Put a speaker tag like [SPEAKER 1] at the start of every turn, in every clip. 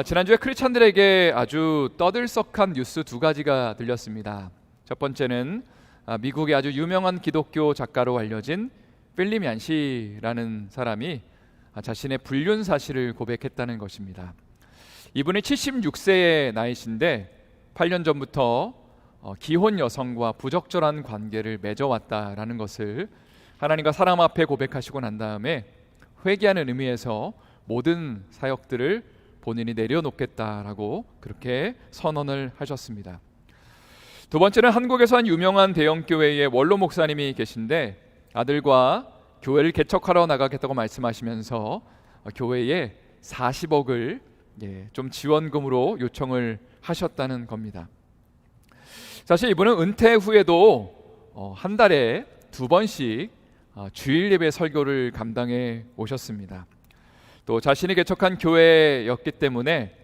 [SPEAKER 1] 지난주에 크리스찬들에게 아주 떠들썩한 뉴스 두 가지가 들렸습니다. 첫 번째는 미국의 아주 유명한 기독교 작가로 알려진 필립 얀시라는 사람이 자신의 불륜 사실을 고백했다는 것입니다. 이분이 76세의 나이신데 8년 전부터 기혼 여성과 부적절한 관계를 맺어왔다라는 것을 하나님과 사람 앞에 고백하시고 난 다음에 회개하는 의미에서 모든 사역들을 본인이 내려놓겠다라고 그렇게 선언을 하셨습니다. 두 번째는 한국에서 한 유명한 대형교회의 원로 목사님이 계신데 아들과 교회를 개척하러 나가겠다고 말씀하시면서 교회에 40억을 좀 지원금으로 요청을 하셨다는 겁니다. 사실 이분은 은퇴 후에도 한 달에 2번씩 주일 예배 설교를 감당해 오셨습니다. 또 자신이 개척한 교회였기 때문에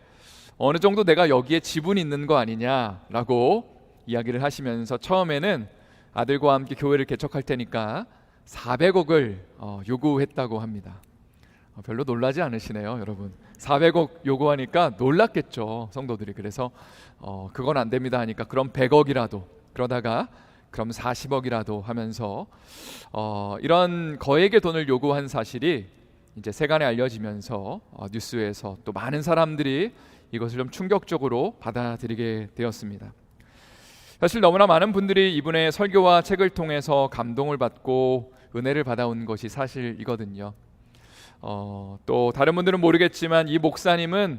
[SPEAKER 1] 어느 정도 내가 여기에 지분이 있는 거 아니냐라고 이야기를 하시면서 처음에는 아들과 함께 교회를 개척할 테니까 400억을 요구했다고 합니다. 별로 놀라지 않으시네요, 여러분. 400억 요구하니까 놀랐겠죠, 성도들이. 그래서 그건 안 됩니다 하니까 그럼 100억이라도, 그러다가 그럼 40억이라도 하면서 이런 거액의 돈을 요구한 사실이 이제 세간에 알려지면서 뉴스에서 또 많은 사람들이 이것을 좀 충격적으로 받아들이게 되었습니다. 사실 너무나 많은 분들이 이분의 설교와 책을 통해서 감동을 받고 은혜를 받아온 것이 사실이거든요. 또 다른 분들은 모르겠지만 이 목사님은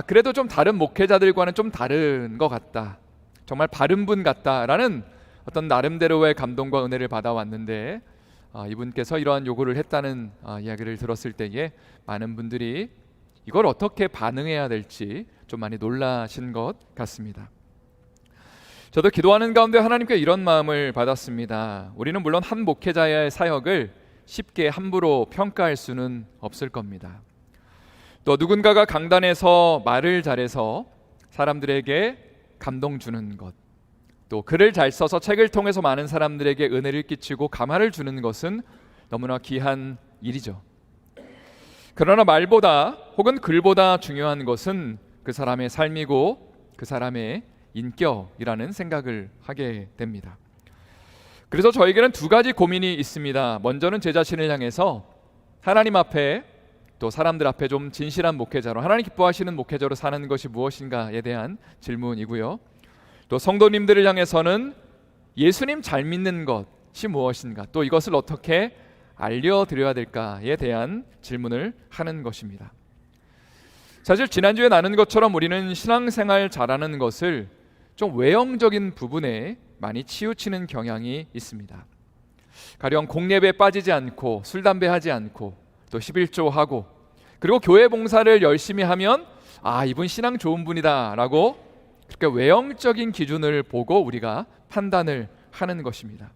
[SPEAKER 1] 그래도 좀 다른 목회자들과는 좀 다른 것 같다, 정말 바른 분 같다라는 어떤 나름대로의 감동과 은혜를 받아왔는데 이분께서 이러한 요구를 했다는 이야기를 들었을 때에 많은 분들이 이걸 어떻게 반응해야 될지 좀 많이 놀라신 것 같습니다. 저도 기도하는 가운데 하나님께 이런 마음을 받았습니다. 우리는 물론 한 목회자의 사역을 쉽게 함부로 평가할 수는 없을 겁니다. 또 누군가가 강단에서 말을 잘해서 사람들에게 감동 주는 것, 또 글을 잘 써서 책을 통해서 많은 사람들에게 은혜를 끼치고 감화를 주는 것은 너무나 귀한 일이죠. 그러나 말보다 혹은 글보다 중요한 것은 그 사람의 삶이고 그 사람의 인격이라는 생각을 하게 됩니다. 그래서 저에게는 두 가지 고민이 있습니다. 먼저는 제 자신을 향해서 하나님 앞에 또 사람들 앞에 좀 진실한 목회자로, 하나님 기뻐하시는 목회자로 사는 것이 무엇인가에 대한 질문이고요. 또 성도님들을 향해서는 예수님 잘 믿는 것이 무엇인가, 또 이것을 어떻게 알려드려야 될까에 대한 질문을 하는 것입니다. 사실 지난주에 나눈 것처럼 우리는 신앙생활 잘하는 것을 좀 외형적인 부분에 많이 치우치는 경향이 있습니다. 가령 공예배에 빠지지 않고 술 담배 하지 않고 또 11조하고 그리고 교회 봉사를 열심히 하면 이분 신앙 좋은 분이다 라고 그렇게 외형적인 기준을 보고 우리가 판단을 하는 것입니다.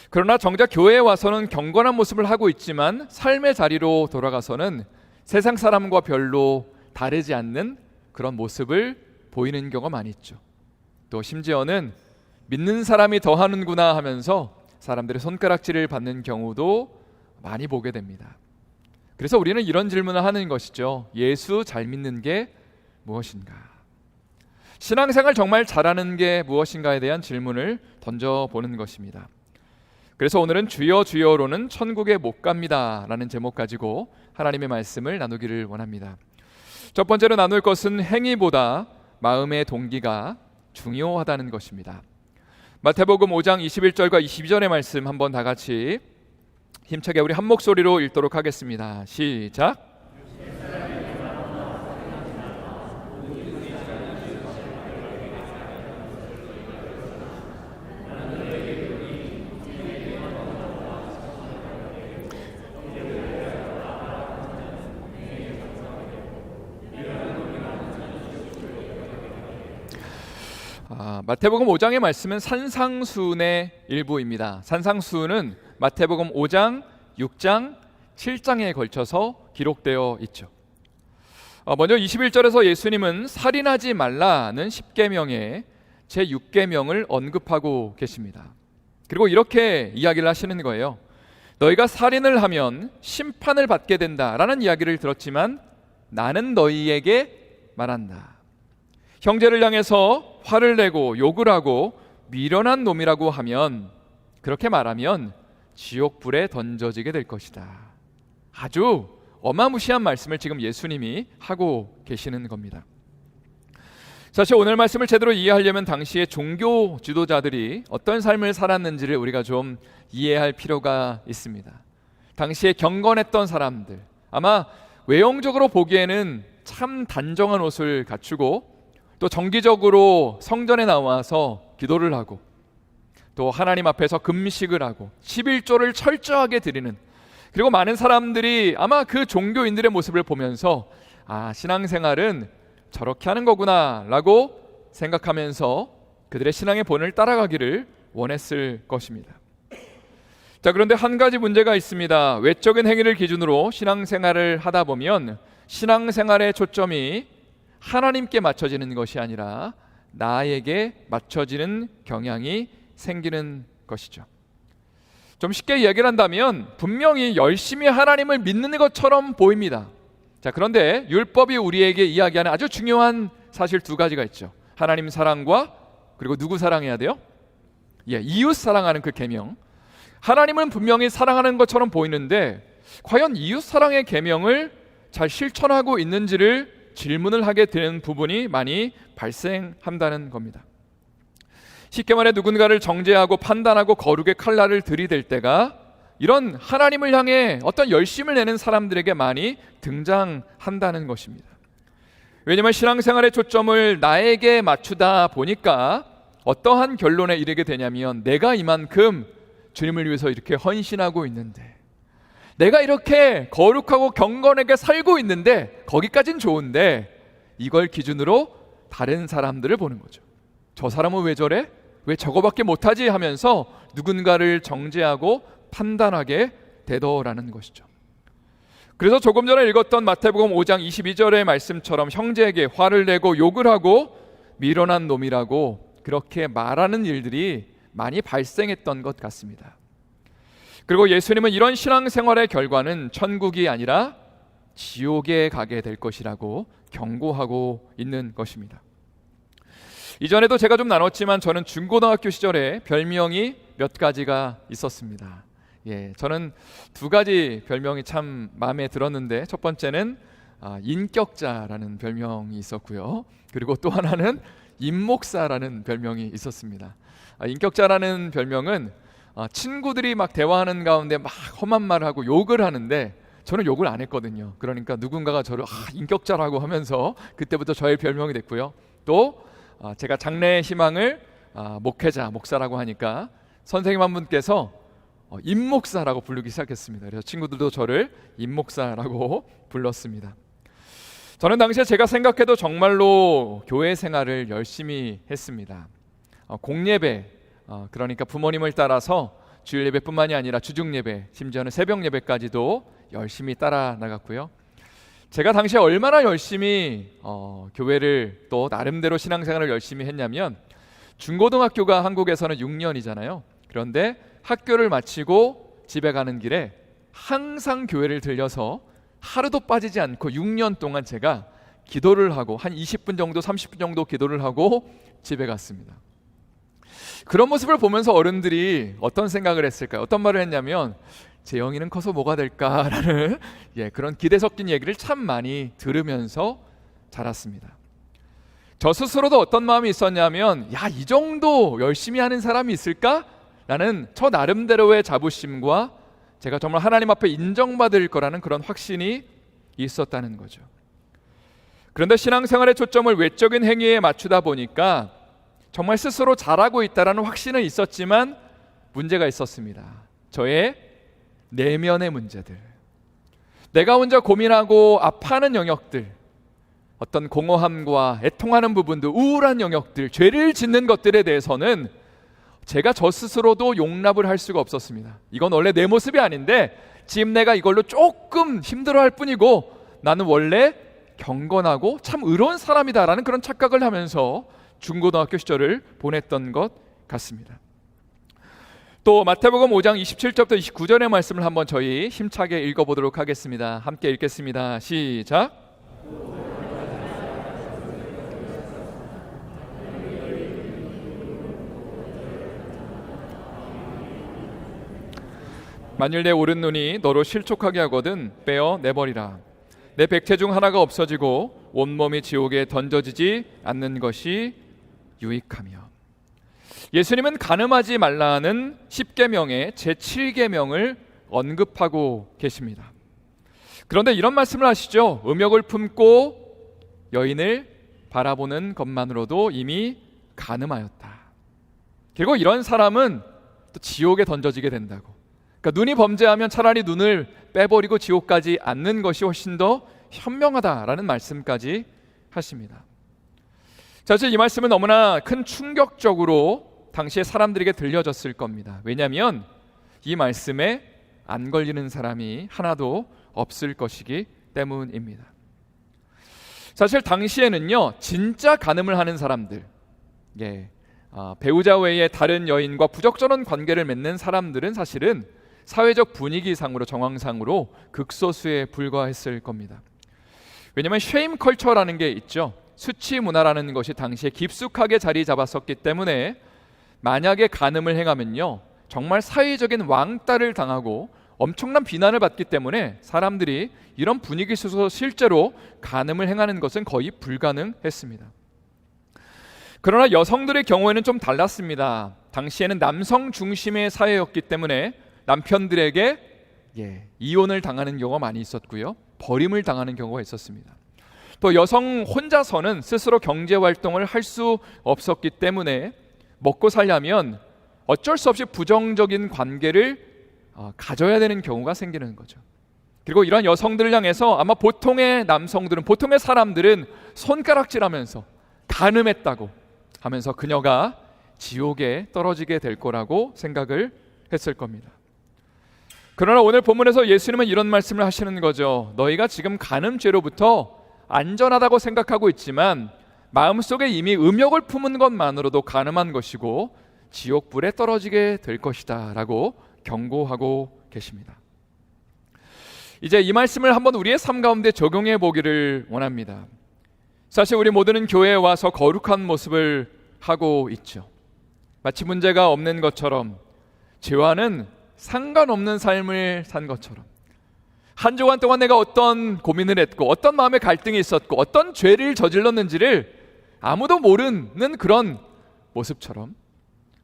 [SPEAKER 1] 그러나 정작 교회에 와서는 경건한 모습을 하고 있지만 삶의 자리로 돌아가서는 세상 사람과 별로 다르지 않는 그런 모습을 보이는 경우가 많이 있죠. 또 심지어는 믿는 사람이 더하는구나 하면서 사람들의 손가락질을 받는 경우도 많이 보게 됩니다. 그래서 우리는 이런 질문을 하는 것이죠. 예수 잘 믿는 게 무엇인가? 신앙생활 정말 잘하는 게 무엇인가에 대한 질문을 던져보는 것입니다. 그래서 오늘은 주여 주여로는 천국에 못 갑니다 라는 제목 가지고 하나님의 말씀을 나누기를 원합니다. 첫 번째로 나눌 것은 행위보다 마음의 동기가 중요하다는 것입니다. 마태복음 5장 21절과 22절의 말씀 한번 다 같이 힘차게 우리 한 목소리로 읽도록 하겠습니다. 시작. 마태복음 5장의 말씀은 산상수훈의 일부입니다. 산상수훈은 마태복음 5장, 6장, 7장에 걸쳐서 기록되어 있죠. 먼저 21절에서 예수님은 살인하지 말라는 10계명의 제6계명을 언급하고 계십니다. 그리고 이렇게 이야기를 하시는 거예요. 너희가 살인을 하면 심판을 받게 된다라는 이야기를 들었지만 나는 너희에게 말한다. 형제를 향해서 화를 내고 욕을 하고 미련한 놈이라고 하면, 그렇게 말하면 지옥불에 던져지게 될 것이다. 아주 어마무시한 말씀을 지금 예수님이 하고 계시는 겁니다. 사실 오늘 말씀을 제대로 이해하려면 당시의 종교 지도자들이 어떤 삶을 살았는지를 우리가 좀 이해할 필요가 있습니다. 당시에 경건했던 사람들, 아마 외형적으로 보기에는 참 단정한 옷을 갖추고 또 정기적으로 성전에 나와서 기도를 하고 또 하나님 앞에서 금식을 하고 11조를 철저하게 드리는, 그리고 많은 사람들이 아마 그 종교인들의 모습을 보면서 신앙생활은 저렇게 하는 거구나 라고 생각하면서 그들의 신앙의 본을 따라가기를 원했을 것입니다. 자, 그런데 한 가지 문제가 있습니다. 외적인 행위를 기준으로 신앙생활을 하다 보면 신앙생활의 초점이 하나님께 맞춰지는 것이 아니라 나에게 맞춰지는 경향이 생기는 것이죠. 좀 쉽게 이야기를 한다면 분명히 열심히 하나님을 믿는 것처럼 보입니다. 자, 그런데 율법이 우리에게 이야기하는 아주 중요한 사실 두 가지가 있죠. 하나님 사랑과 그리고 누구 사랑해야 돼요? 이웃 사랑하는 그 계명. 하나님은 분명히 사랑하는 것처럼 보이는데 과연 이웃 사랑의 계명을 잘 실천하고 있는지를 질문을 하게 되는 부분이 많이 발생한다는 겁니다. 쉽게 말해 누군가를 정죄하고 판단하고 거룩의 칼날을 들이댈 때가 이런 하나님을 향해 어떤 열심을 내는 사람들에게 많이 등장한다는 것입니다. 왜냐하면 신앙생활의 초점을 나에게 맞추다 보니까 어떠한 결론에 이르게 되냐면, 내가 이만큼 주님을 위해서 이렇게 헌신하고 있는데, 내가 이렇게 거룩하고 경건하게 살고 있는데, 거기까진 좋은데 이걸 기준으로 다른 사람들을 보는 거죠. 저 사람은 왜 저래? 왜 저거밖에 못하지? 하면서 누군가를 정죄하고 판단하게 되더라는 것이죠. 그래서 조금 전에 읽었던 마태복음 5장 22절의 말씀처럼 형제에게 화를 내고 욕을 하고 미련한 놈이라고 그렇게 말하는 일들이 많이 발생했던 것 같습니다. 그리고 예수님은 이런 신앙생활의 결과는 천국이 아니라 지옥에 가게 될 것이라고 경고하고 있는 것입니다. 이전에도 제가 좀 나눴지만 저는 중고등학교 시절에 별명이 몇 가지가 있었습니다. 저는 두 가지 별명이 참 마음에 들었는데, 첫 번째는 인격자라는 별명이 있었고요. 그리고 또 하나는 임목사라는 별명이 있었습니다. 인격자라는 별명은 친구들이 막 대화하는 가운데 막 험한 말을 하고 욕을 하는데 저는 욕을 안 했거든요. 그러니까 누군가가 저를 인격자라고 하면서 그때부터 저의 별명이 됐고요. 또 제가 장래의 희망을 목회자, 목사라고 하니까 선생님 한 분께서 임목사라고 부르기 시작했습니다. 그래서 친구들도 저를 임목사라고 불렀습니다. 저는 당시에 제가 생각해도 정말로 교회 생활을 열심히 했습니다. 공예배, 그러니까 부모님을 따라서 주일 예배뿐만이 아니라 주중 예배, 심지어는 새벽 예배까지도 열심히 따라 나갔고요. 제가 당시에 얼마나 열심히 교회를 또 나름대로 신앙생활을 열심히 했냐면, 중고등학교가 한국에서는 6년이잖아요. 그런데 학교를 마치고 집에 가는 길에 항상 교회를 들려서 하루도 빠지지 않고 6년 동안 제가 기도를 하고 한 20분 정도 30분 정도 기도를 하고 집에 갔습니다. 그런 모습을 보면서 어른들이 어떤 생각을 했을까요? 어떤 말을 했냐면, 제 영이는 커서 뭐가 될까라는 그런 기대 섞인 얘기를 참 많이 들으면서 자랐습니다. 저 스스로도 어떤 마음이 있었냐면, 이 정도 열심히 하는 사람이 있을까? 라는 저 나름대로의 자부심과 제가 정말 하나님 앞에 인정받을 거라는 그런 확신이 있었다는 거죠. 그런데 신앙생활의 초점을 외적인 행위에 맞추다 보니까 정말 스스로 잘하고 있다는 확신은 있었지만 문제가 있었습니다. 저의 내면의 문제들, 내가 혼자 고민하고 아파하는 영역들, 어떤 공허함과 애통하는 부분들, 우울한 영역들, 죄를 짓는 것들에 대해서는 제가 저 스스로도 용납을 할 수가 없었습니다. 이건 원래 내 모습이 아닌데 지금 내가 이걸로 조금 힘들어할 뿐이고 나는 원래 경건하고 참 의로운 사람이다라는 그런 착각을 하면서 중고등학교 시절을 보냈던 것 같습니다. 또 마태복음 5장 27절부터 29절의 말씀을 한번 저희 힘차게 읽어보도록 하겠습니다. 함께 읽겠습니다. 시작. 만일 내 오른 눈이 너로 실족하게 하거든 빼어 내버리라. 내 백체 중 하나가 없어지고 온몸이 지옥에 던져지지 않는 것이 유익하며. 예수님은 간음하지 말라는 10계명의 제7계명을 언급하고 계십니다. 그런데 이런 말씀을 하시죠. 음욕을 품고 여인을 바라보는 것만으로도 이미 간음하였다. 그리고 이런 사람은 또 지옥에 던져지게 된다고. 그러니까 눈이 범죄하면 차라리 눈을 빼버리고 지옥 가지 않는 것이 훨씬 더 현명하다라는 말씀까지 하십니다. 사실 이 말씀은 너무나 큰 충격적으로 당시의 사람들에게 들려졌을 겁니다. 왜냐하면 이 말씀에 안 걸리는 사람이 하나도 없을 것이기 때문입니다. 사실 당시에는요, 진짜 간음을 하는 사람들, 배우자 외에 다른 여인과 부적절한 관계를 맺는 사람들은 사실은 사회적 분위기상으로, 정황상으로 극소수에 불과했을 겁니다. 왜냐하면 쉐임 컬처라는 게 있죠. 수치 문화라는 것이 당시에 깊숙하게 자리 잡았었기 때문에 만약에 간음을 행하면요, 정말 사회적인 왕따를 당하고 엄청난 비난을 받기 때문에 사람들이 이런 분위기 속에서 실제로 간음을 행하는 것은 거의 불가능했습니다. 그러나 여성들의 경우에는 좀 달랐습니다. 당시에는 남성 중심의 사회였기 때문에 남편들에게 이혼을 당하는 경우가 많이 있었고요, 버림을 당하는 경우가 있었습니다. 또 여성 혼자서는 스스로 경제활동을 할 수 없었기 때문에 먹고 살려면 어쩔 수 없이 부정적인 관계를 가져야 되는 경우가 생기는 거죠. 그리고 이런 여성들을 향해서 아마 보통의 남성들은, 보통의 사람들은 손가락질하면서 간음했다고 하면서 그녀가 지옥에 떨어지게 될 거라고 생각을 했을 겁니다. 그러나 오늘 본문에서 예수님은 이런 말씀을 하시는 거죠. 너희가 지금 간음죄로부터 안전하다고 생각하고 있지만 마음속에 이미 음욕을 품은 것만으로도 간음한 것이고 지옥불에 떨어지게 될 것이다 라고 경고하고 계십니다. 이제 이 말씀을 한번 우리의 삶 가운데 적용해 보기를 원합니다. 사실 우리 모두는 교회에 와서 거룩한 모습을 하고 있죠. 마치 문제가 없는 것처럼, 죄와는 상관없는 삶을 산 것처럼, 한 주간 동안 내가 어떤 고민을 했고 어떤 마음의 갈등이 있었고 어떤 죄를 저질렀는지를 아무도 모르는 그런 모습처럼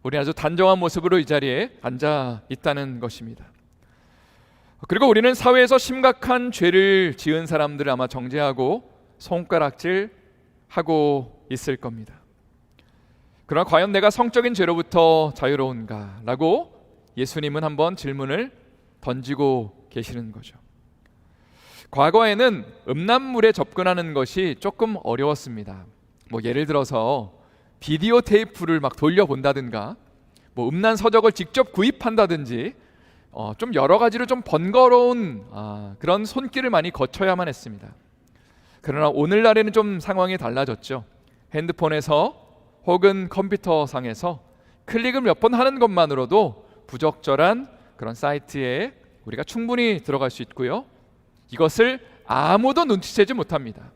[SPEAKER 1] 우리는 아주 단정한 모습으로 이 자리에 앉아 있다는 것입니다. 그리고 우리는 사회에서 심각한 죄를 지은 사람들을 아마 정죄하고 손가락질 하고 있을 겁니다. 그러나 과연 내가 성적인 죄로부터 자유로운가? 라고 예수님은 한번 질문을 던지고 계시는 거죠. 과거에는 음란물에 접근하는 것이 조금 어려웠습니다. 예를 들어서 비디오 테이프를 막 돌려본다든가, 음란 서적을 직접 구입한다든지, 좀 여러 가지로 좀 번거로운 그런 손길을 많이 거쳐야만 했습니다. 그러나 오늘날에는 좀 상황이 달라졌죠. 핸드폰에서 혹은 컴퓨터 상에서 클릭을 몇 번 하는 것만으로도 부적절한 그런 사이트에 우리가 충분히 들어갈 수 있고요, 이것을 아무도 눈치채지 못합니다.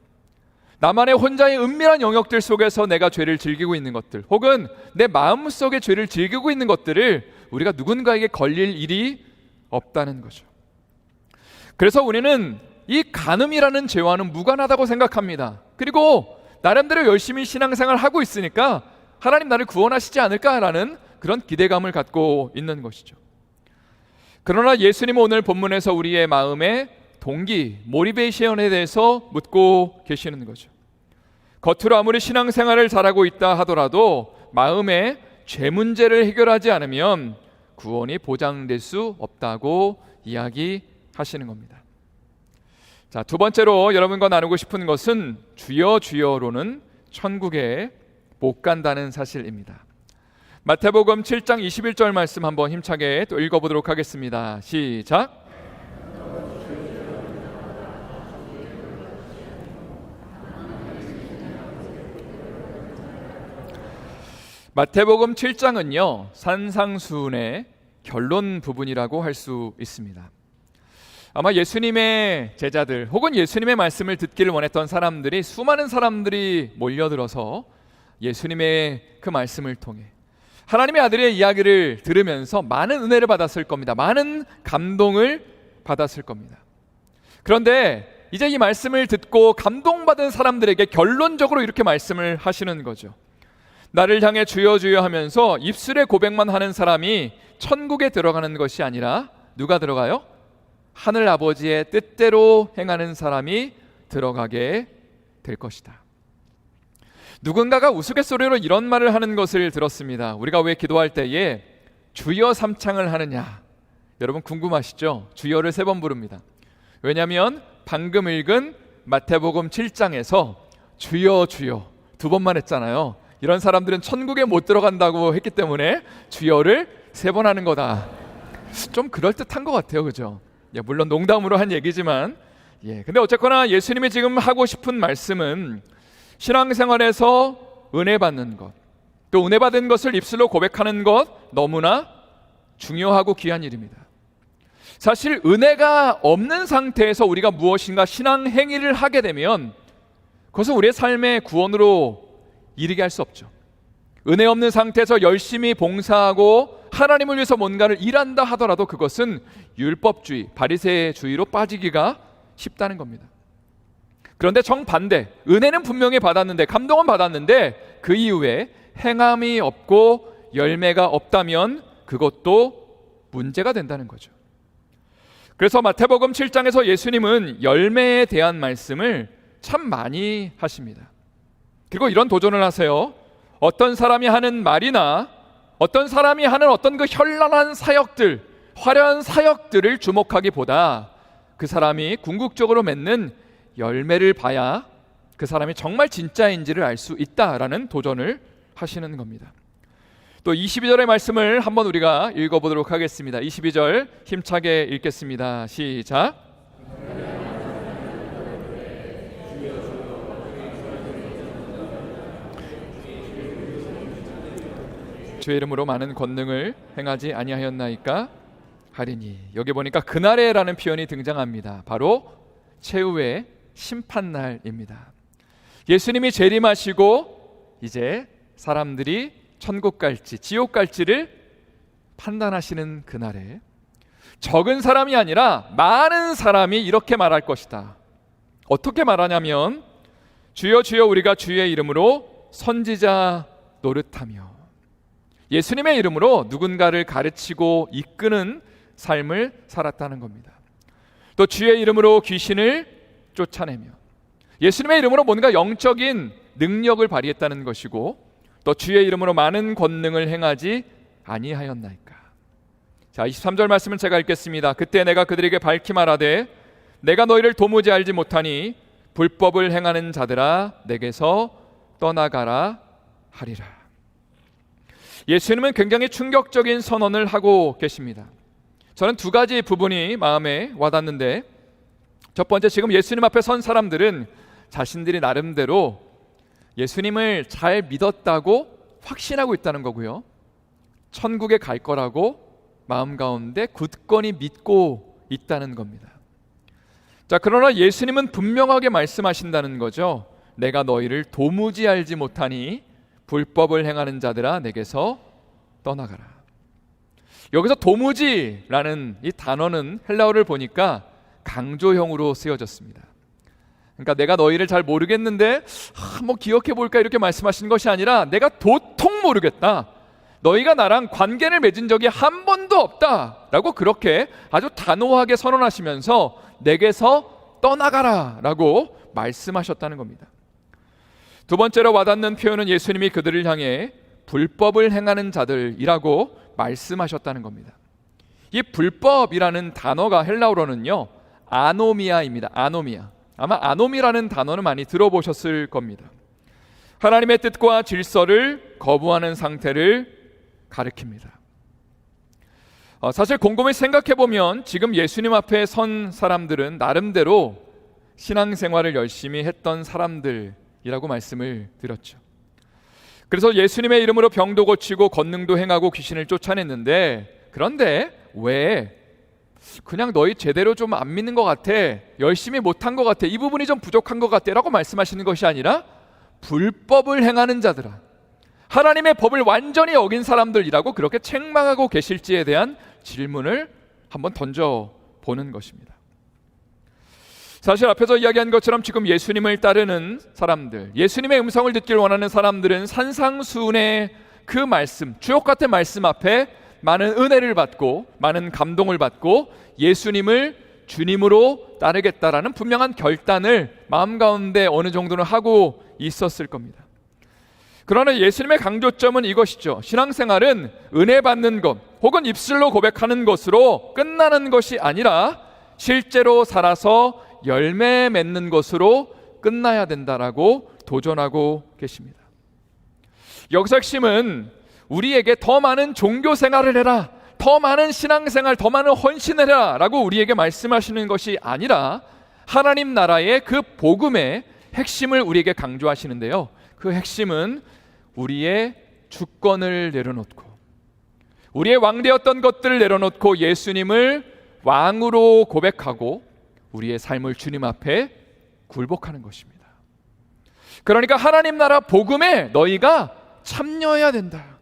[SPEAKER 1] 나만의 혼자의 은밀한 영역들 속에서 내가 죄를 즐기고 있는 것들, 혹은 내 마음속에 죄를 즐기고 있는 것들을 우리가 누군가에게 걸릴 일이 없다는 거죠. 그래서 우리는 이 간음이라는 죄와는 무관하다고 생각합니다. 그리고 나름대로 열심히 신앙생활을 하고 있으니까 하나님 나를 구원하시지 않을까라는 그런 기대감을 갖고 있는 것이죠. 그러나 예수님은 오늘 본문에서 우리의 마음의 동기, 모티베이션에 대해서 묻고 계시는 거죠. 겉으로 아무리 신앙생활을 잘하고 있다 하더라도 마음의 죄 문제를 해결하지 않으면 구원이 보장될 수 없다고 이야기하시는 겁니다. 자, 두 번째로 여러분과 나누고 싶은 것은 주여 주여로는 천국에 못 간다는 사실입니다. 마태복음 7장 21절 말씀 한번 힘차게 또 읽어보도록 하겠습니다. 시작. 마태복음 7장은요, 산상수훈의 결론 부분이라고 할 수 있습니다. 아마 예수님의 제자들 혹은 예수님의 말씀을 듣기를 원했던 사람들이, 수많은 사람들이 몰려들어서 예수님의 그 말씀을 통해 하나님의 아들의 이야기를 들으면서 많은 은혜를 받았을 겁니다. 많은 감동을 받았을 겁니다. 그런데 이제 이 말씀을 듣고 감동받은 사람들에게 결론적으로 이렇게 말씀을 하시는 거죠. 나를 향해 주여 주여 하면서 입술에 고백만 하는 사람이 천국에 들어가는 것이 아니라 누가 들어가요? 하늘 아버지의 뜻대로 행하는 사람이 들어가게 될 것이다. 누군가가 우스갯소리로 이런 말을 하는 것을 들었습니다. 우리가 왜 기도할 때에 주여 삼창을 하느냐? 여러분 궁금하시죠? 주여를 3번 부릅니다. 왜냐하면 방금 읽은 마태복음 7장에서 주여 주여 2번만 했잖아요. 이런 사람들은 천국에 못 들어간다고 했기 때문에 주여를 3번 하는 거다. 좀 그럴듯한 것 같아요, 그죠? 물론 농담으로 한 얘기지만, 근데 어쨌거나 예수님이 지금 하고 싶은 말씀은 신앙생활에서 은혜 받는 것, 또 은혜 받은 것을 입술로 고백하는 것 너무나 중요하고 귀한 일입니다. 사실 은혜가 없는 상태에서 우리가 무엇인가 신앙 행위를 하게 되면 그것은 우리의 삶의 구원으로 이르게 할 수 없죠. 은혜 없는 상태에서 열심히 봉사하고 하나님을 위해서 뭔가를 일한다 하더라도 그것은 율법주의, 바리새주의로 빠지기가 쉽다는 겁니다. 그런데 정반대, 은혜는 분명히 받았는데, 감동은 받았는데 그 이후에 행함이 없고 열매가 없다면 그것도 문제가 된다는 거죠. 그래서 마태복음 7장에서 예수님은 열매에 대한 말씀을 참 많이 하십니다. 그리고 이런 도전을 하세요. 어떤 사람이 하는 말이나 어떤 사람이 하는 어떤 그 현란한 사역들, 화려한 사역들을 주목하기보다 그 사람이 궁극적으로 맺는 열매를 봐야 그 사람이 정말 진짜인지를 알 수 있다라는 도전을 하시는 겁니다. 또 22절의 말씀을 한번 우리가 읽어보도록 하겠습니다. 22절 힘차게 읽겠습니다. 시작. 주의 이름으로 많은 권능을 행하지 아니하였나이까 하리니. 여기 보니까 그날에라는 표현이 등장합니다. 바로 최후의 심판날입니다. 예수님이 재림하시고 이제 사람들이 천국 갈지 지옥 갈지를 판단하시는 그날에 적은 사람이 아니라 많은 사람이 이렇게 말할 것이다. 어떻게 말하냐면 주여 주여 우리가 주의 이름으로 선지자 노릇하며, 예수님의 이름으로 누군가를 가르치고 이끄는 삶을 살았다는 겁니다. 또 주의 이름으로 귀신을 쫓아내며, 예수님의 이름으로 뭔가 영적인 능력을 발휘했다는 것이고, 또 주의 이름으로 많은 권능을 행하지 아니하였나이까. 자, 23절 말씀을 제가 읽겠습니다. 그때 내가 그들에게 밝히 말하되 내가 너희를 도무지 알지 못하니 불법을 행하는 자들아 내게서 떠나가라 하리라. 예수님은 굉장히 충격적인 선언을 하고 계십니다. 저는 2가지 부분이 마음에 와닿는데, 첫 번째, 지금 예수님 앞에 선 사람들은 자신들이 나름대로 예수님을 잘 믿었다고 확신하고 있다는 거고요, 천국에 갈 거라고 마음 가운데 굳건히 믿고 있다는 겁니다. 자, 그러나 예수님은 분명하게 말씀하신다는 거죠. 내가 너희를 도무지 알지 못하니 불법을 행하는 자들아 내게서 떠나가라. 여기서 도무지라는 이 단어는 헬라어를 보니까 강조형으로 쓰여졌습니다. 그러니까 내가 너희를 잘 모르겠는데 뭐 기억해 볼까 이렇게 말씀하신 것이 아니라 내가 도통 모르겠다, 너희가 나랑 관계를 맺은 적이 한 번도 없다라고 그렇게 아주 단호하게 선언하시면서 내게서 떠나가라 라고 말씀하셨다는 겁니다. 2번째로 와닿는 표현은 예수님이 그들을 향해 불법을 행하는 자들이라고 말씀하셨다는 겁니다. 이 불법이라는 단어가 헬라어로는요 아노미아입니다. 아노미아. 아마 아노미라는 단어는 많이 들어보셨을 겁니다. 하나님의 뜻과 질서를 거부하는 상태를 가리킵니다. 사실 곰곰이 생각해보면 지금 예수님 앞에 선 사람들은 나름대로 신앙생활을 열심히 했던 사람들이라고 말씀을 드렸죠. 그래서 예수님의 이름으로 병도 고치고 권능도 행하고 귀신을 쫓아냈는데, 그런데 왜 그냥 너희 제대로 좀 안 믿는 것 같아, 열심히 못한 것 같아, 이 부분이 좀 부족한 것 같아 라고 말씀하시는 것이 아니라 불법을 행하는 자들아, 하나님의 법을 완전히 어긴 사람들이라고 그렇게 책망하고 계실지에 대한 질문을 한번 던져보는 것입니다. 사실 앞에서 이야기한 것처럼 지금 예수님을 따르는 사람들, 예수님의 음성을 듣길 원하는 사람들은 산상수훈의 그 말씀, 주옥 같은 말씀 앞에 많은 은혜를 받고 많은 감동을 받고 예수님을 주님으로 따르겠다라는 분명한 결단을 마음 가운데 어느 정도는 하고 있었을 겁니다. 그러나 예수님의 강조점은 이것이죠. 신앙생활은 은혜 받는 것 혹은 입술로 고백하는 것으로 끝나는 것이 아니라 실제로 살아서 열매 맺는 것으로 끝나야 된다라고 도전하고 계십니다. 여기서 핵심은 우리에게 더 많은 종교 생활을 해라, 더 많은 신앙생활, 더 많은 헌신을 해라 라고 우리에게 말씀하시는 것이 아니라 하나님 나라의 그 복음의 핵심을 우리에게 강조하시는데요, 그 핵심은 우리의 주권을 내려놓고 우리의 왕되었던 것들을 내려놓고 예수님을 왕으로 고백하고 우리의 삶을 주님 앞에 굴복하는 것입니다. 그러니까 하나님 나라 복음에 너희가 참여해야 된다.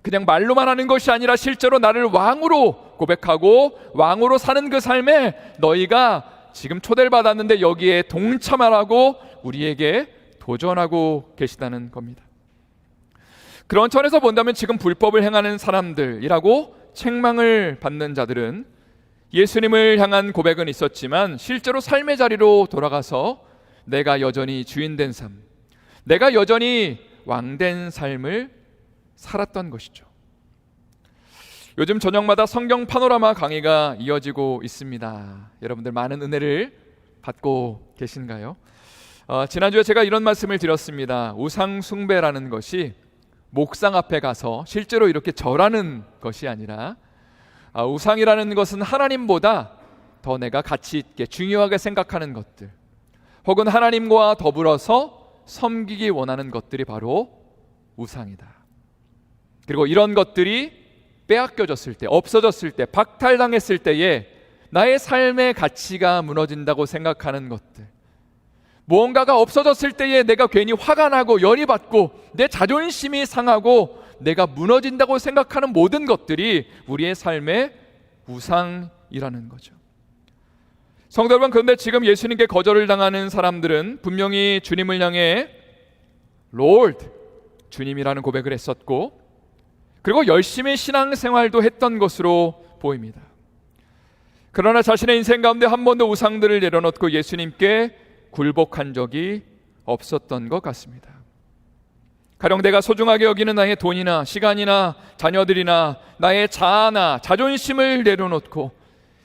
[SPEAKER 1] 그냥 말로만 하는 것이 아니라 실제로 나를 왕으로 고백하고 왕으로 사는 그 삶에 너희가 지금 초대를 받았는데 여기에 동참하라고 우리에게 도전하고 계시다는 겁니다. 그런 천에서 본다면 지금 불법을 행하는 사람들이라고 책망을 받는 자들은 예수님을 향한 고백은 있었지만 실제로 삶의 자리로 돌아가서 내가 여전히 주인된 삶, 내가 여전히 왕된 삶을 살았던 것이죠. 요즘 저녁마다 성경 파노라마 강의가 이어지고 있습니다. 여러분들 많은 은혜를 받고 계신가요? 지난주에 제가 이런 말씀을 드렸습니다. 우상 숭배라는 것이 목상 앞에 가서 실제로 이렇게 절하는 것이 아니라 우상이라는 것은 하나님보다 더 내가 가치 있게 중요하게 생각하는 것들 혹은 하나님과 더불어서 섬기기 원하는 것들이 바로 우상이다. 그리고 이런 것들이 빼앗겨졌을 때, 없어졌을 때, 박탈당했을 때에 나의 삶의 가치가 무너진다고 생각하는 것들, 무언가가 없어졌을 때에 내가 괜히 화가 나고 열이 받고 내 자존심이 상하고 내가 무너진다고 생각하는 모든 것들이 우리의 삶의 우상이라는 거죠. 성도 여러분, 그런데 지금 예수님께 거절을 당하는 사람들은 분명히 주님을 향해 Lord, 주님이라는 고백을 했었고 그리고 열심히 신앙생활도 했던 것으로 보입니다. 그러나 자신의 인생 가운데 한 번도 우상들을 내려놓고 예수님께 굴복한 적이 없었던 것 같습니다. 가령 내가 소중하게 여기는 나의 돈이나 시간이나 자녀들이나 나의 자아나 자존심을 내려놓고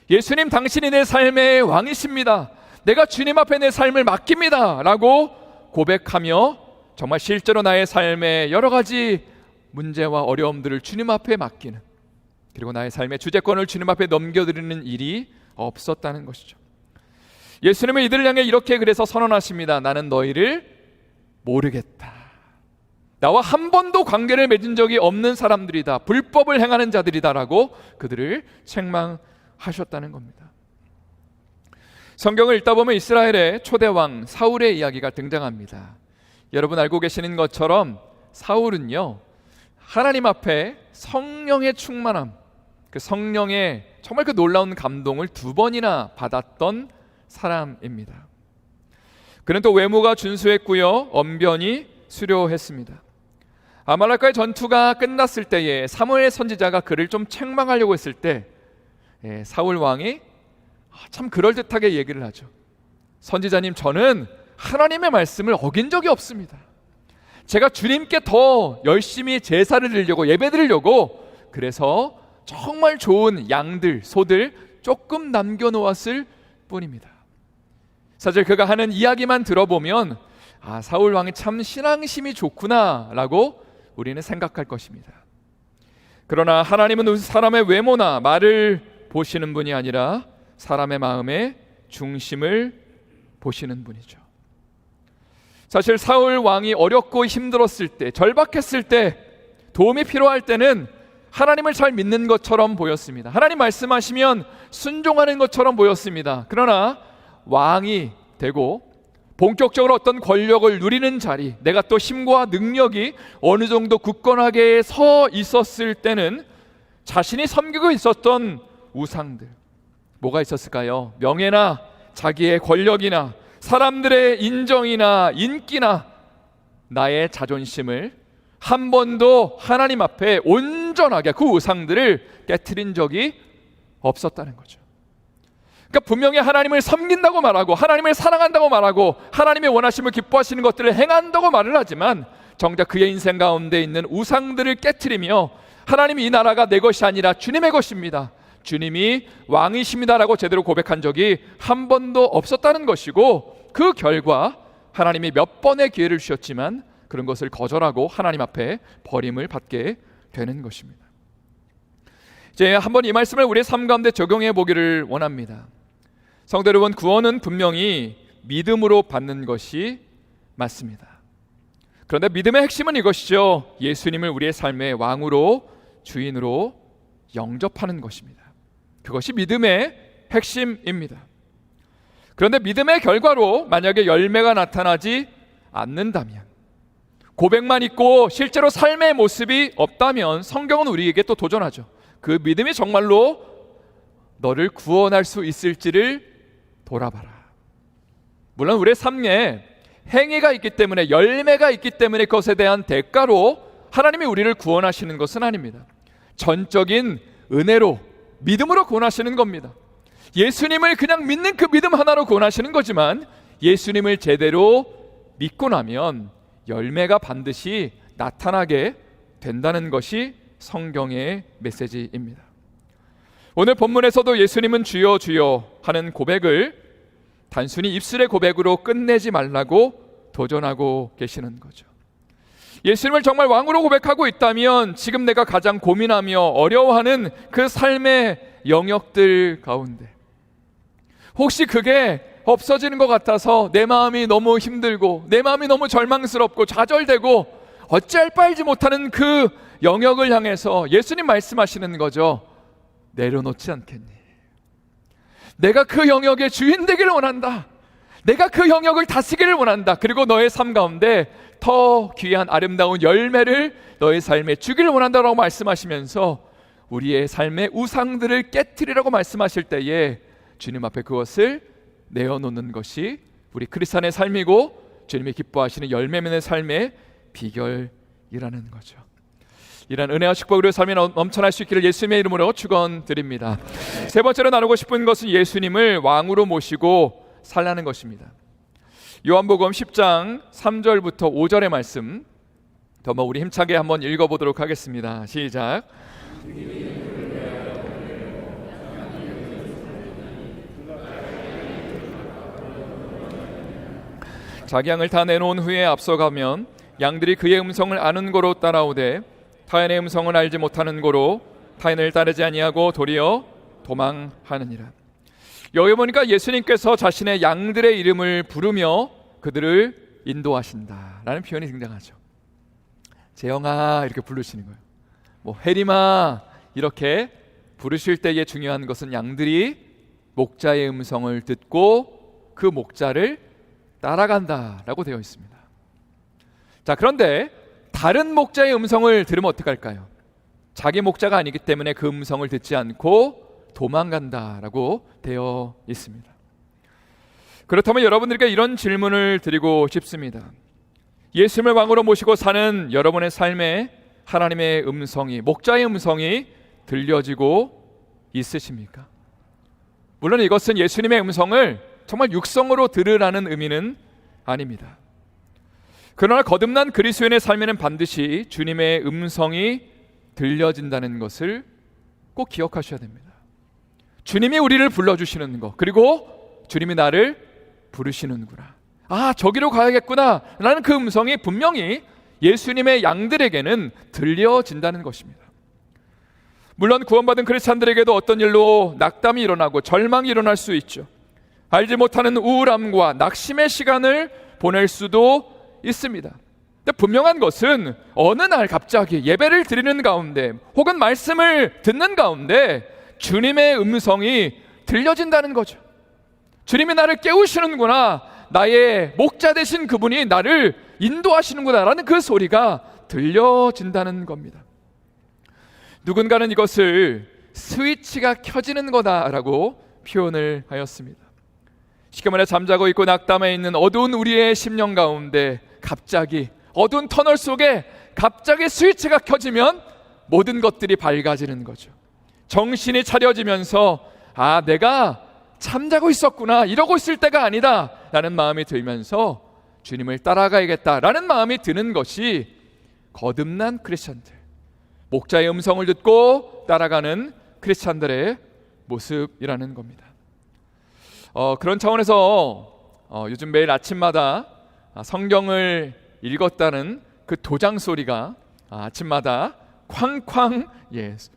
[SPEAKER 1] 예수님 당신이 내 삶의 왕이십니다, 내가 주님 앞에 내 삶을 맡깁니다 라고 고백하며 정말 실제로 나의 삶의 여러 가지 문제와 어려움들을 주님 앞에 맡기는, 그리고 나의 삶의 주재권을 주님 앞에 넘겨드리는 일이 없었다는 것이죠. 예수님은 이들을 향해 이렇게 그래서 선언하십니다. 나는 너희를 모르겠다. 나와 한 번도 관계를 맺은 적이 없는 사람들이다, 불법을 행하는 자들이다라고 그들을 책망하셨다는 겁니다. 성경을 읽다 보면 이스라엘의 초대왕 사울의 이야기가 등장합니다. 여러분 알고 계시는 것처럼 사울은요, 하나님 앞에 성령의 충만함, 그 성령의 정말 그 놀라운 감동을 2번이나 받았던 사람입니다. 그는 또 외모가 준수했고요, 언변이 수려했습니다. 아말렉과의 전투가 끝났을 때에 사무엘 선지자가 그를 좀 책망하려고 했을 때 사울 왕이 참 그럴듯하게 얘기를 하죠. 선지자님, 저는 하나님의 말씀을 어긴 적이 없습니다. 제가 주님께 더 열심히 제사를 드리려고, 예배 드리려고 그래서 정말 좋은 양들, 소들 조금 남겨놓았을 뿐입니다. 사실 그가 하는 이야기만 들어보면 사울 왕이 참 신앙심이 좋구나 라고 우리는 생각할 것입니다. 그러나 하나님은 사람의 외모나 말을 보시는 분이 아니라 사람의 마음의 중심을 보시는 분이죠. 사실 사울 왕이 어렵고 힘들었을 때, 절박했을 때, 도움이 필요할 때는 하나님을 잘 믿는 것처럼 보였습니다. 하나님 말씀하시면 순종하는 것처럼 보였습니다. 그러나 왕이 되고 본격적으로 어떤 권력을 누리는 자리, 내가 또 힘과 능력이 어느 정도 굳건하게 서 있었을 때는 자신이 섬기고 있었던 우상들, 뭐가 있었을까요? 명예나 자기의 권력이나 사람들의 인정이나 인기나 나의 자존심을 한 번도 하나님 앞에 온전하게 그 우상들을 깨트린 적이 없었다는 거죠. 그러니까 분명히 하나님을 섬긴다고 말하고 하나님을 사랑한다고 말하고 하나님의 원하심을 기뻐하시는 것들을 행한다고 말을 하지만 정작 그의 인생 가운데 있는 우상들을 깨트리며 하나님이 이 나라가 내 것이 아니라 주님의 것입니다, 주님이 왕이십니다라고 제대로 고백한 적이 한 번도 없었다는 것이고, 그 결과 하나님이 몇 번의 기회를 주셨지만 그런 것을 거절하고 하나님 앞에 버림을 받게 되는 것입니다. 이제 한번 이 말씀을 우리의 삶 가운데 적용해 보기를 원합니다. 성도 여러분, 구원은 분명히 믿음으로 받는 것이 맞습니다. 그런데 믿음의 핵심은 이것이죠. 예수님을 우리의 삶의 왕으로, 주인으로 영접하는 것입니다. 그것이 믿음의 핵심입니다. 그런데 믿음의 결과로 만약에 열매가 나타나지 않는다면, 고백만 있고 실제로 삶의 모습이 없다면 성경은 우리에게 또 도전하죠. 그 믿음이 정말로 너를 구원할 수 있을지를 돌아봐라. 물론 우리의 삶에 행위가 있기 때문에, 열매가 있기 때문에 그것에 대한 대가로 하나님이 우리를 구원하시는 것은 아닙니다. 전적인 은혜로, 믿음으로 구원하시는 겁니다. 예수님을 그냥 믿는 그 믿음 하나로 구원하시는 거지만 예수님을 제대로 믿고 나면 열매가 반드시 나타나게 된다는 것이 성경의 메시지입니다. 오늘 본문에서도 예수님은 주여 주여 하는 고백을 단순히 입술의 고백으로 끝내지 말라고 도전하고 계시는 거죠. 예수님을 정말 왕으로 고백하고 있다면 지금 내가 가장 고민하며 어려워하는 그 삶의 영역들 가운데 혹시 그게 없어지는 것 같아서 내 마음이 너무 힘들고 내 마음이 너무 절망스럽고 좌절되고 어찌할 바 알지 못하는 그 영역을 향해서 예수님 말씀하시는 거죠. 내려놓지 않겠니? 내가 그 영역의 주인 되기를 원한다. 내가 그 영역을 다스리기를 원한다. 그리고 너의 삶 가운데 더 귀한 아름다운 열매를 너의 삶에 주기를 원한다라고 말씀하시면서 우리의 삶의 우상들을 깨트리라고 말씀하실 때에 주님 앞에 그것을 내어놓는 것이 우리 크리스찬의 삶이고 주님이 기뻐하시는 열매 맺는 삶의 비결이라는 거죠. 이런 은혜와 축복으로 삶이 넘쳐날 수 있기를 예수님의 이름으로 축원드립니다. 세 번째로 나누고 싶은 것은 예수님을 왕으로 모시고 살라는 것입니다. 요한복음 10장 3절부터 5절의 말씀 더 우리 힘차게 한번 읽어보도록 하겠습니다. 시작. 자기 양을 다 내놓은 후에 앞서가면 양들이 그의 음성을 아는 고로 따라오되 타인의 음성을 알지 못하는 고로 타인을 따르지 아니하고 도리어 도망하느니라. 여기 보니까 예수님께서 자신의 양들의 이름을 부르며 그들을 인도하신다라는 표현이 등장하죠. 재영아 이렇게 부르시는 거예요. 뭐 혜림아 이렇게 부르실 때에 중요한 것은 양들이 목자의 음성을 듣고 그 목자를 따라간다라고 되어 있습니다. 자, 그런데 다른 목자의 음성을 들으면 어떡할까요? 자기 목자가 아니기 때문에 그 음성을 듣지 않고 도망간다라고 되어 있습니다. 그렇다면 여러분들에게 이런 질문을 드리고 싶습니다. 예수님을 왕으로 모시고 사는 여러분의 삶에 하나님의 음성이, 목자의 음성이 들려지고 있으십니까? 물론 이것은 예수님의 음성을 정말 육성으로 들으라는 의미는 아닙니다. 그러나 거듭난 그리스도인의 삶에는 반드시 주님의 음성이 들려진다는 것을 꼭 기억하셔야 됩니다. 주님이 우리를 불러주시는 것, 그리고 주님이 나를 부르시는구나, 아 저기로 가야겠구나 라는 그 음성이 분명히 예수님의 양들에게는 들려진다는 것입니다. 물론 구원받은 크리스찬들에게도 어떤 일로 낙담이 일어나고 절망이 일어날 수 있죠. 알지 못하는 우울함과 낙심의 시간을 보낼 수도 있습니다. 근데 분명한 것은 어느 날 갑자기 예배를 드리는 가운데 혹은 말씀을 듣는 가운데 주님의 음성이 들려진다는 거죠. 주님이 나를 깨우시는구나, 나의 목자 되신 그분이 나를 인도하시는구나 라는 그 소리가 들려진다는 겁니다. 누군가는 이것을 스위치가 켜지는 거다라고 표현을 하였습니다. 쉽게 말해 잠자고 있고 낙담해 있는 어두운 우리의 심령 가운데 갑자기 어두운 터널 속에 갑자기 스위치가 켜지면 모든 것들이 밝아지는 거죠. 정신이 차려지면서 내가 잠자고 있었구나, 이러고 있을 때가 아니다 라는 마음이 들면서 주님을 따라가야겠다라는 마음이 드는 것이 거듭난 크리스찬들, 목자의 음성을 듣고 따라가는 크리스찬들의 모습이라는 겁니다. 그런 차원에서 요즘 매일 아침마다 성경을 읽었다는 그 도장 소리가 아침마다 쾅쾅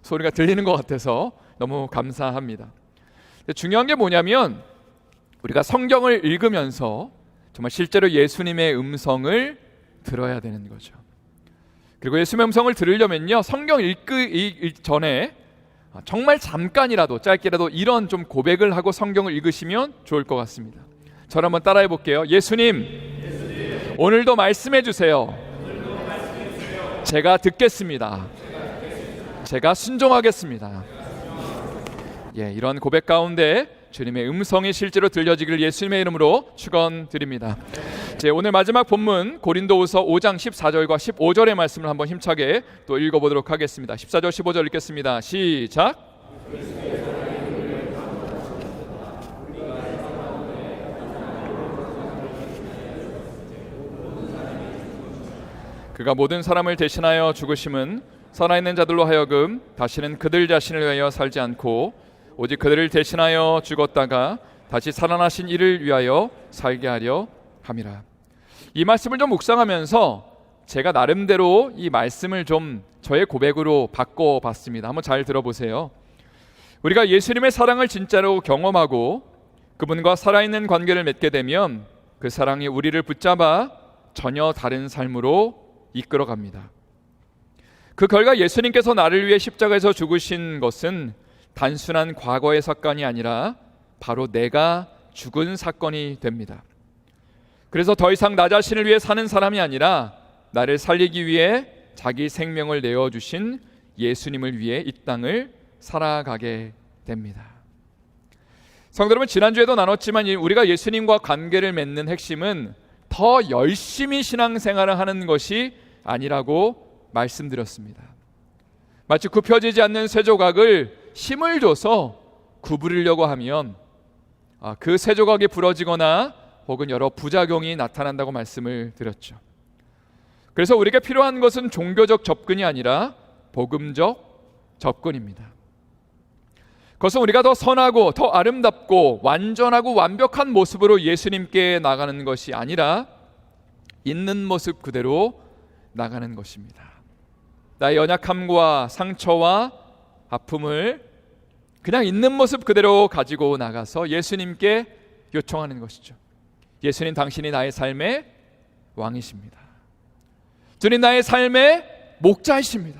[SPEAKER 1] 소리가 들리는 것 같아서 너무 감사합니다. 중요한 게 뭐냐면 우리가 성경을 읽으면서 정말 실제로 예수님의 음성을 들어야 되는 거죠. 그리고 예수님의 음성을 들으려면요, 성경 읽기 전에 정말 잠깐이라도 짧게라도 이런 좀 고백을 하고 성경을 읽으시면 좋을 것 같습니다. 저를 한번 따라해 볼게요. 예수님, 오늘도 말씀해 주세요. 제가 듣겠습니다. 제가 순종하겠습니다. 이런 고백 가운데 주님의 음성이 실제로 들려지길 예수님의 이름으로 축원드립니다. 오늘 마지막 본문 고린도후서 5장 14절과 15절의 말씀을 한번 힘차게 또 읽어보도록 하겠습니다. 14절 15절 읽겠습니다. 시작. 그가 모든 사람을 대신하여 죽으심은 살아있는 자들로 하여금 다시는 그들 자신을 위하여 살지 않고 오직 그들을 대신하여 죽었다가 다시 살아나신 이를 위하여 살게 하려 함이라. 이 말씀을 좀 묵상하면서 제가 나름대로 이 말씀을 좀 저의 고백으로 바꿔봤습니다. 한번 잘 들어보세요. 우리가 예수님의 사랑을 진짜로 경험하고 그분과 살아있는 관계를 맺게 되면 그 사랑이 우리를 붙잡아 전혀 다른 삶으로 이끌어갑니다. 그 결과 예수님께서 나를 위해 십자가에서 죽으신 것은 단순한 과거의 사건이 아니라 바로 내가 죽은 사건이 됩니다. 그래서 더 이상 나 자신을 위해 사는 사람이 아니라 나를 살리기 위해 자기 생명을 내어주신 예수님을 위해 이 땅을 살아가게 됩니다. 성도 여러분, 지난주에도 나눴지만 우리가 예수님과 관계를 맺는 핵심은 더 열심히 신앙생활을 하는 것이 아니라고 말씀드렸습니다. 마치 굽혀지지 않는 쇠조각을 힘을 줘서 구부리려고 하면 그 쇠조각이 부러지거나 혹은 여러 부작용이 나타난다고 말씀을 드렸죠. 그래서 우리에게 필요한 것은 종교적 접근이 아니라 복음적 접근입니다. 그것은 우리가 더 선하고 더 아름답고 완전하고 완벽한 모습으로 예수님께 나가는 것이 아니라 있는 모습 그대로 나가는 것입니다. 나의 연약함과 상처와 아픔을 그냥 있는 모습 그대로 가지고 나가서 예수님께 요청하는 것이죠. 예수님, 당신이 나의 삶의 왕이십니다. 주님, 나의 삶의 목자이십니다.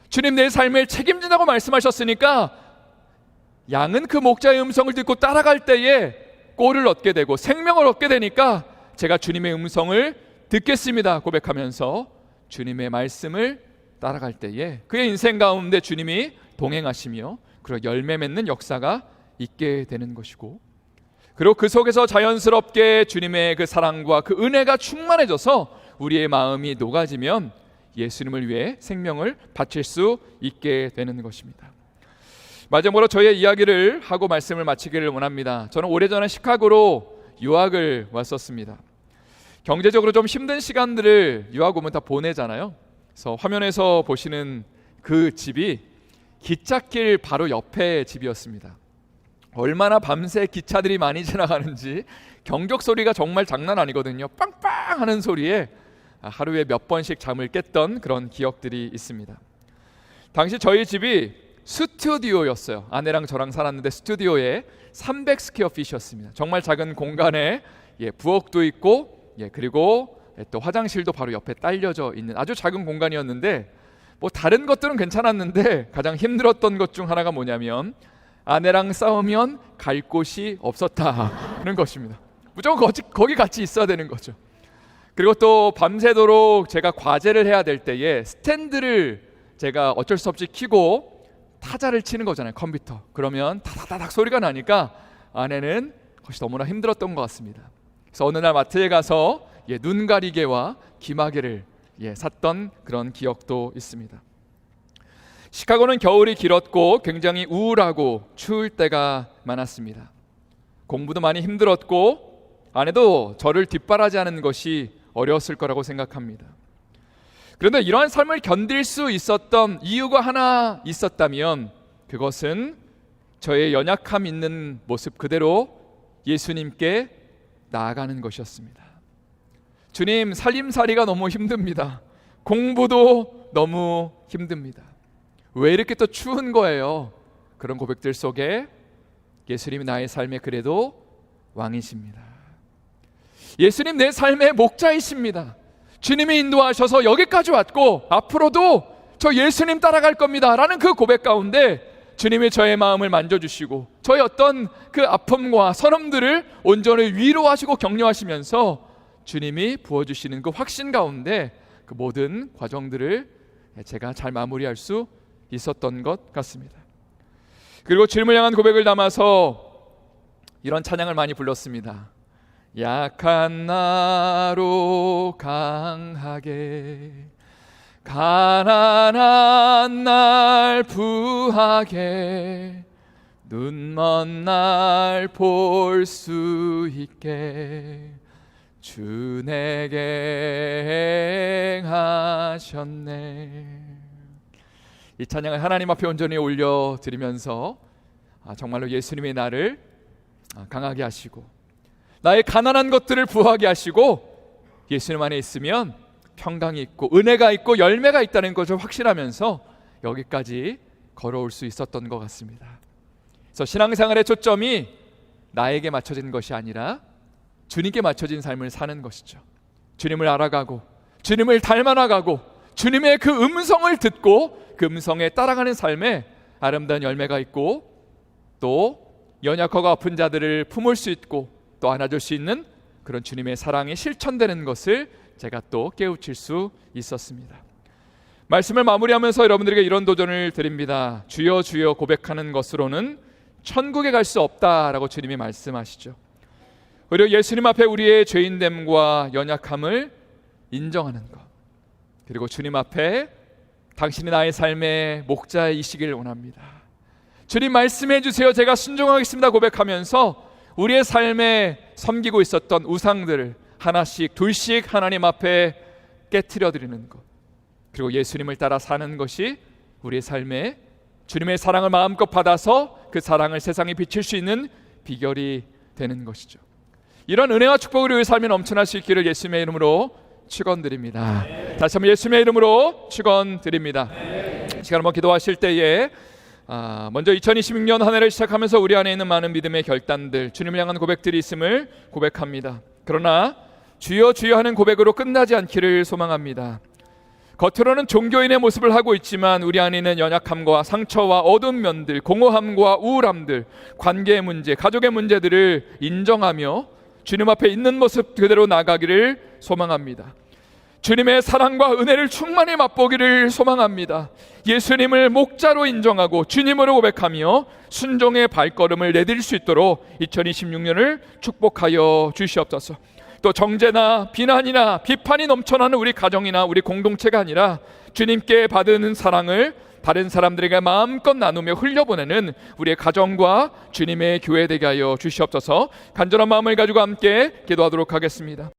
[SPEAKER 1] 주님, 내 삶을 책임진다고 말씀하셨으니까 양은 그 목자의 음성을 듣고 따라갈 때에 꼴을 얻게 되고 생명을 얻게 되니까 제가 주님의 음성을 듣겠습니다 고백하면서 주님의 말씀을 따라갈 때에 그의 인생 가운데 주님이 동행하시며 그리고 열매 맺는 역사가 있게 되는 것이고, 그리고 그 속에서 자연스럽게 주님의 그 사랑과 그 은혜가 충만해져서 우리의 마음이 녹아지면 예수님을 위해 생명을 바칠 수 있게 되는 것입니다. 마지막으로 저의 이야기를 하고 말씀을 마치기를 원합니다. 저는 오래전에 시카고로 유학을 왔었습니다. 경제적으로 좀 힘든 시간들을 유학 오면 다 보내잖아요. 그래서 화면에서 보시는 그 집이 기찻길 바로 옆에 집이었습니다. 얼마나 밤새 기차들이 많이 지나가는지 경적 소리가 정말 장난 아니거든요. 빵빵 하는 소리에 하루에 몇 번씩 잠을 깼던 그런 기억들이 있습니다. 당시 저희 집이 스튜디오였어요. 아내랑 저랑 살았는데 스튜디오에 300스퀘어핏이었습니다. 정말 작은 공간에 부엌도 있고 그리고 또 화장실도 바로 옆에 딸려져 있는 아주 작은 공간이었는데 뭐 다른 것들은 괜찮았는데 가장 힘들었던 것 중 하나가 뭐냐면 아내랑 싸우면 갈 곳이 없었다는 것입니다. 무조건 거기 같이 있어야 되는 거죠. 그리고 또 밤새도록 제가 과제를 해야 될 때에 스탠드를 제가 어쩔 수 없이 켜고 타자를 치는 거잖아요, 컴퓨터. 그러면 다다다닥 소리가 나니까 아내는 그것이 너무나 힘들었던 것 같습니다. 그래서 어느 날 마트에 가서 눈 가리개와 귀마개를 샀던 그런 기억도 있습니다. 시카고는 겨울이 길었고 굉장히 우울하고 추울 때가 많았습니다. 공부도 많이 힘들었고 아내도 저를 뒷바라지하는 것이 어려웠을 거라고 생각합니다. 그런데 이러한 삶을 견딜 수 있었던 이유가 하나 있었다면 그것은 저의 연약함 있는 모습 그대로 예수님께 나아가는 것이었습니다. 주님, 살림살이가 너무 힘듭니다. 공부도 너무 힘듭니다. 왜 이렇게 또 추운 거예요? 그런 고백들 속에 예수님이 나의 삶에 그래도 왕이십니다. 예수님 내 삶의 목자이십니다. 주님이 인도하셔서 여기까지 왔고 앞으로도 저 예수님 따라갈 겁니다 라는 그 고백 가운데 주님이 저의 마음을 만져주시고 저의 어떤 그 아픔과 서름들을 온전히 위로하시고 격려하시면서 주님이 부어주시는 그 확신 가운데 그 모든 과정들을 제가 잘 마무리할 수 있었던 것 같습니다. 그리고 주님을 향한 고백을 담아서 이런 찬양을 많이 불렀습니다. 약한 나로 강하게 가난한 날 부하게 눈먼 날 볼 수 있게 주 내게 행하셨네. 이 찬양을 하나님 앞에 온전히 올려드리면서 정말로 예수님의 나를 강하게 하시고 나의 가난한 것들을 부하게 하시고 예수님 안에 있으면 평강이 있고 은혜가 있고 열매가 있다는 것을 확신하면서 여기까지 걸어올 수 있었던 것 같습니다. 그래서 신앙생활의 초점이 나에게 맞춰진 것이 아니라 주님께 맞춰진 삶을 사는 것이죠. 주님을 알아가고 주님을 닮아나가고 주님의 그 음성을 듣고 그 음성에 따라가는 삶에 아름다운 열매가 있고 또 연약하고 아픈 자들을 품을 수 있고 또 안아줄 수 있는 그런 주님의 사랑이 실천되는 것을 제가 또 깨우칠 수 있었습니다. 말씀을 마무리하면서 여러분들에게 이런 도전을 드립니다. 주여 주여 고백하는 것으로는 천국에 갈 수 없다라고 주님이 말씀하시죠. 오히려 예수님 앞에 우리의 죄인됨과 연약함을 인정하는 것, 그리고 주님 앞에 당신이 나의 삶의 목자이시길 원합니다. 주님 말씀해 주세요, 제가 순종하겠습니다 고백하면서 우리의 삶에 섬기고 있었던 우상들을 하나씩 둘씩 하나님 앞에 깨트려 드리는 것, 그리고 예수님을 따라 사는 것이 우리의 삶에 주님의 사랑을 마음껏 받아서 그 사랑을 세상에 비칠 수 있는 비결이 되는 것이죠. 이런 은혜와 축복을 우리의 삶에 넘쳐날 수 있기를 예수님의 이름으로 축원드립니다. 다시 한번 예수님의 이름으로 축원드립니다. 시간 한번 기도하실 때에 먼저 2026년 한 해를 시작하면서 우리 안에 있는 많은 믿음의 결단들, 주님을 향한 고백들이 있음을 고백합니다. 그러나 주여 주여 하는 고백으로 끝나지 않기를 소망합니다. 겉으로는 종교인의 모습을 하고 있지만 우리 안에 있는 연약함과 상처와 어두운 면들, 공허함과 우울함들, 관계의 문제, 가족의 문제들을 인정하며 주님 앞에 있는 모습 그대로 나가기를 소망합니다. 주님의 사랑과 은혜를 충만히 맛보기를 소망합니다. 예수님을 목자로 인정하고 주님으로 고백하며 순종의 발걸음을 내딜 수 있도록 2026년을 축복하여 주시옵소서. 또 정죄나 비난이나 비판이 넘쳐나는 우리 가정이나 우리 공동체가 아니라 주님께 받은 사랑을 다른 사람들에게 마음껏 나누며 흘려보내는 우리의 가정과 주님의 교회 되게 하여 주시옵소서. 간절한 마음을 가지고 함께 기도하도록 하겠습니다.